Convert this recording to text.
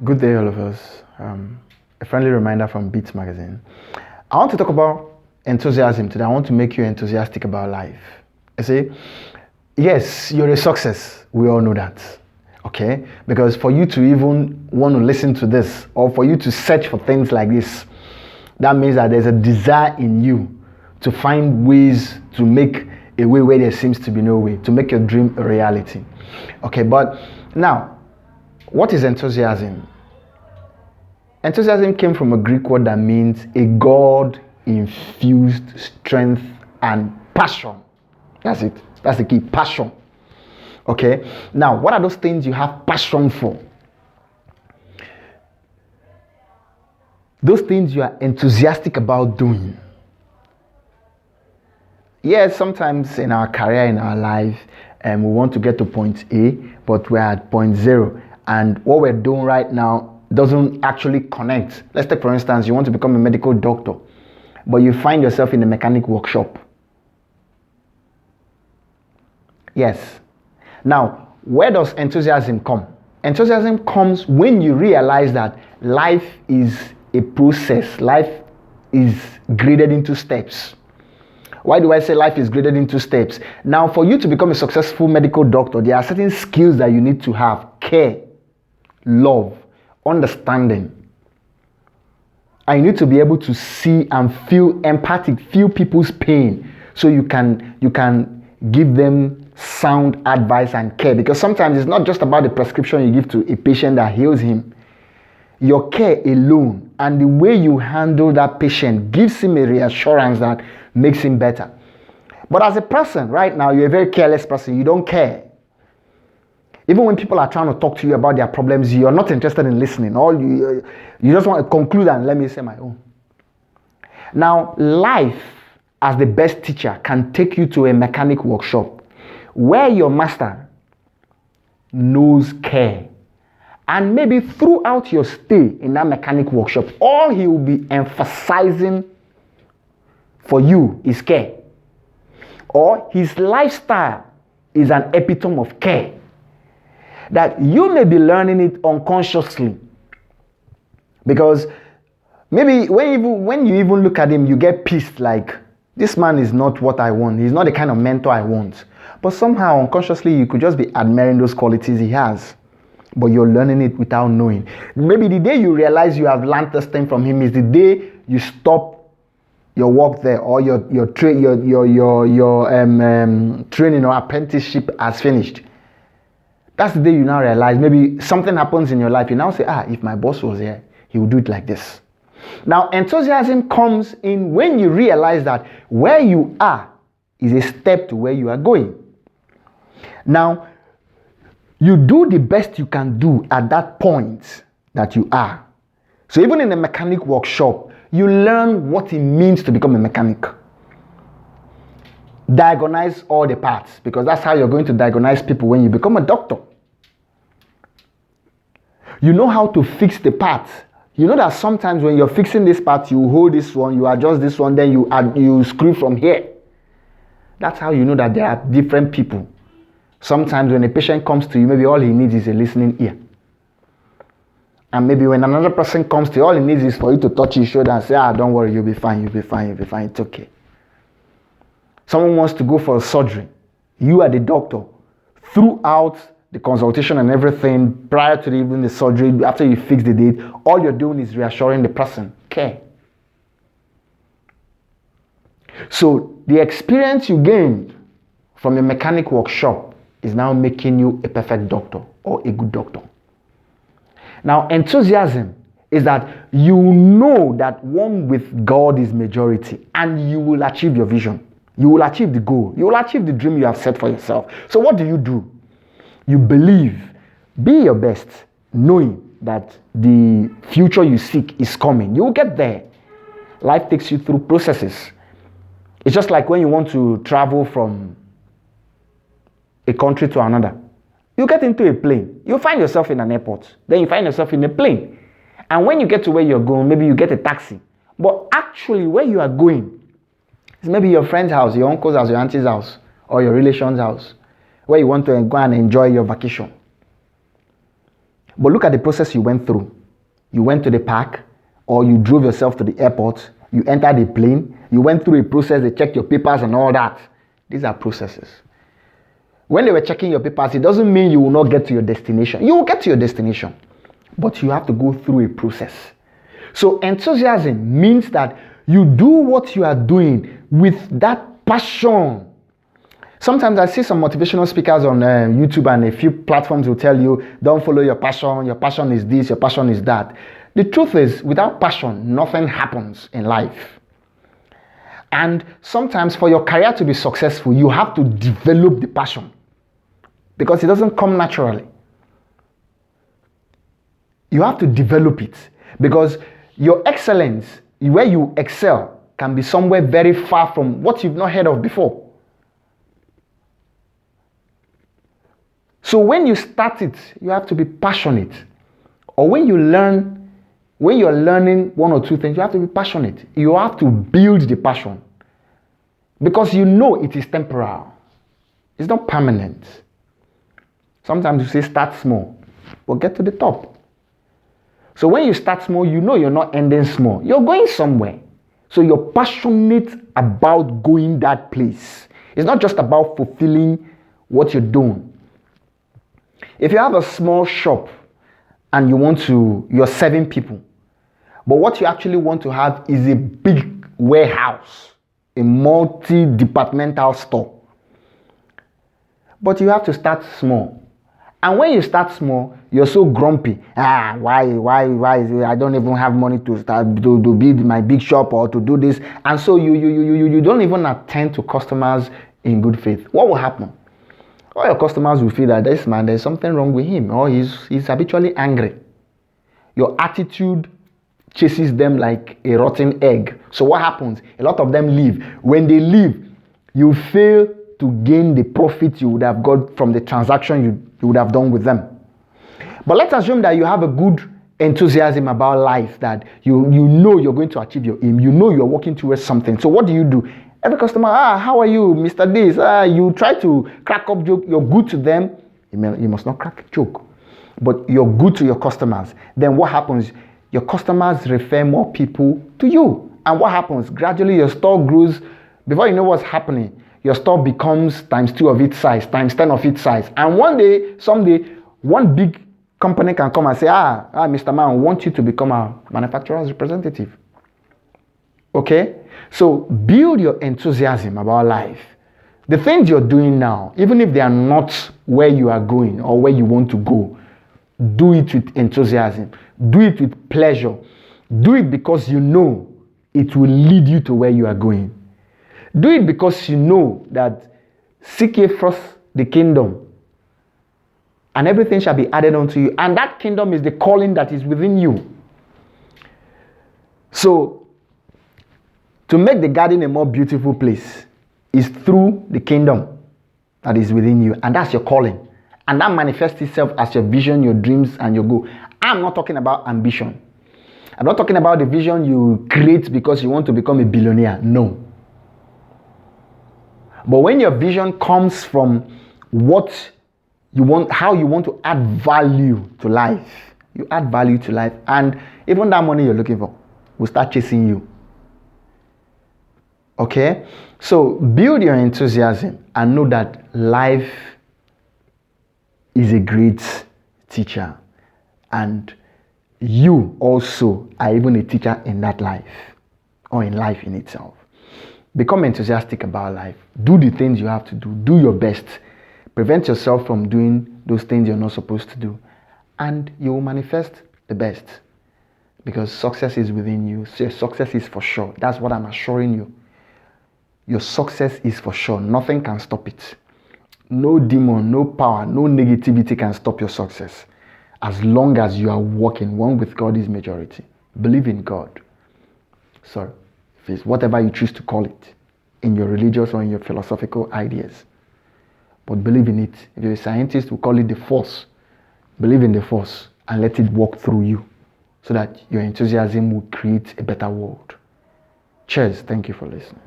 Good day, all of us. A friendly reminder from Beats Magazine. I want to talk about enthusiasm today. I want to make you enthusiastic about life. You see, yes, you're a success. We all know that. Okay? Because for you to even want to listen to this or for you to search for things like this, that means that there's a desire in you to find ways to make a way where there seems to be no way, to make your dream a reality. Okay, but now, what is enthusiasm? Enthusiasm came from a Greek word that means a God-infused strength and passion. That's it. That's the key, passion. Okay? Now, what are those things you have passion for? Those things you are enthusiastic about doing. Yes, sometimes in our career, in our life, we want to get to point A, but we're at point 0. And what we're doing right now doesn't actually connect. Let's take, for instance, you want to become a medical doctor, but you find yourself in a mechanic workshop. Yes. Now, where does enthusiasm come? Enthusiasm comes when you realize that life is a process. Life is graded into steps. Why do I say life is graded into steps? Now, for you to become a successful medical doctor, there are certain skills that you need to have. Care, love, understanding. And you need to be able to see and feel empathic, feel people's pain, so you can give them sound advice and care. Because sometimes it's not just about the prescription you give to a patient that heals him. Your care alone and the way you handle that patient gives him a reassurance that makes him better. But as a person right now, you're a very careless person. You don't care. Even when people are trying to talk to you about their problems, you're not interested in listening. All you just want to conclude and let me say my own. Now, life as the best teacher can take you to a mechanic workshop where your master knows care. And maybe throughout your stay in that mechanic workshop, all he will be emphasizing for you is care. Or his lifestyle is an epitome of care. That you may be learning it unconsciously. Because maybe when you even look at him, you get pissed like, this man is not what I want. He's not the kind of mentor I want. But somehow unconsciously, you could just be admiring those qualities he has. But you're learning it without knowing. Maybe the day you realize you have learned this thing from him is the day you stop your work there, or your training or apprenticeship has finished. That's the day you now realize maybe something happens in your life. You now say, if my boss was here, he would do it like this. Now, enthusiasm comes in when you realize that where you are is a step to where you are going. Now, you do the best you can do at that point that you are. So even in a mechanic workshop, you learn what it means to become a mechanic. Diagnose all the parts, because that's how you're going to diagnose people when you become a doctor. You know how to fix the parts. You know that sometimes when you're fixing this part, you hold this one, you adjust this one, then you screw from here. That's how you know that there are different people. Sometimes when a patient comes to you, maybe all he needs is a listening ear. And maybe when another person comes to you, all he needs is for you to touch his shoulder and say, don't worry, you'll be fine, it's okay. Someone wants to go for a surgery. You are the doctor. Throughout the consultation and everything, prior to even the surgery, after you fix the date, all you're doing is reassuring the person. Care. So the experience you gained from a mechanic workshop is now making you a perfect doctor or a good doctor. Now, enthusiasm is that you know that one with God is majority and you will achieve your vision. You will achieve the goal. You will achieve the dream you have set for yourself. So what do? You believe. Be your best, knowing that the future you seek is coming. You will get there. Life takes you through processes. It's just like when you want to travel from a country to another. You get into a plane. You find yourself in an airport. Then you find yourself in a plane. And when you get to where you're going, maybe you get a taxi. But actually where you are going is maybe your friend's house, your uncle's house, your auntie's house, or your relation's house, where you want to go and enjoy your vacation. But look at the process you went through. You went to the park, or you drove yourself to the airport, you entered a plane, you went through a process, they checked your papers and all that. These are processes. When they were checking your papers, it doesn't mean you will not get to your destination. You will get to your destination, but you have to go through a process. So enthusiasm means that you do what you are doing with that passion. Sometimes I see some motivational speakers on YouTube and a few platforms will tell you, don't follow your passion is this, your passion is that. The truth is, without passion, nothing happens in life. And sometimes for your career to be successful, you have to develop the passion because it doesn't come naturally. You have to develop it because your excellence, where you excel, can be somewhere very far from what you've not heard of before. So when you start it, you have to be passionate. Or when you're learning one or two things, you have to be passionate. You have to build the passion. Because you know it is temporal. It's not permanent. Sometimes you say start small, but get to the top. So when you start small, you know you're not ending small. You're going somewhere. So you're passionate about going that place. It's not just about fulfilling what you're doing. If you have a small shop and you're serving people, but what you actually want to have is a big warehouse, a multi-departmental store. But you have to start small. And when you start small, you're so grumpy. Why is it? I don't even have money to start to build my big shop or to do this. And so you don't even attend to customers in good faith. What will happen? All your customers will feel that this man, there's something wrong with him, or he's habitually angry. Your attitude chases them like a rotten egg. So what happens? A lot of them leave. When they leave, you fail to gain the profit you would have got from the transaction you would have done with them. But let's assume that you have a good enthusiasm about life, that you know you're going to achieve your aim. You know you're working towards something. So what do? Every customer, how are you, Mr. This? You try to crack up joke. You're good to them. You must not crack a joke. But you're good to your customers. Then what happens? Your customers refer more people to you. And what happens? Gradually your store grows. Before you know what's happening, your store becomes times 2 of its size, times 10 of its size. And someday, one big company can come and say, Mr. Man, I want you to become a manufacturer's representative. Okay? So build your enthusiasm about life. The things you're doing now, even if they are not where you are going or where you want to go, do it with enthusiasm. Do it with pleasure. Do it because you know it will lead you to where you are going. Do it because you know that seek ye first the kingdom, and everything shall be added unto you. And that kingdom is the calling that is within you. So, to make the garden a more beautiful place is through the kingdom that is within you. And that's your calling. And that manifests itself as your vision, your dreams, and your goal. I'm not talking about ambition. I'm not talking about the vision you create because you want to become a billionaire. No. But when your vision comes from what you want, how you want to add value to life, you add value to life, and even that money you're looking for will start chasing you. Okay? So build your enthusiasm and know that life is a great teacher, and you also are even a teacher in that life, or in life in itself. Become enthusiastic about life. Do the things you have to do. Do your best. Prevent yourself from doing those things you're not supposed to do, and you will manifest the best, because success is within you. So your success is for sure. That's what I'm assuring you. Your success is for sure. Nothing can stop it. No demon, no power, no negativity can stop your success, as long as you are walking one with God is majority. Believe in God. So, if it's whatever you choose to call it, in your religious or in your philosophical ideas, but believe in it. If you're a scientist, we call it the force. Believe in the force and let it walk through you, so that your enthusiasm will create a better world. Cheers. Thank you for listening.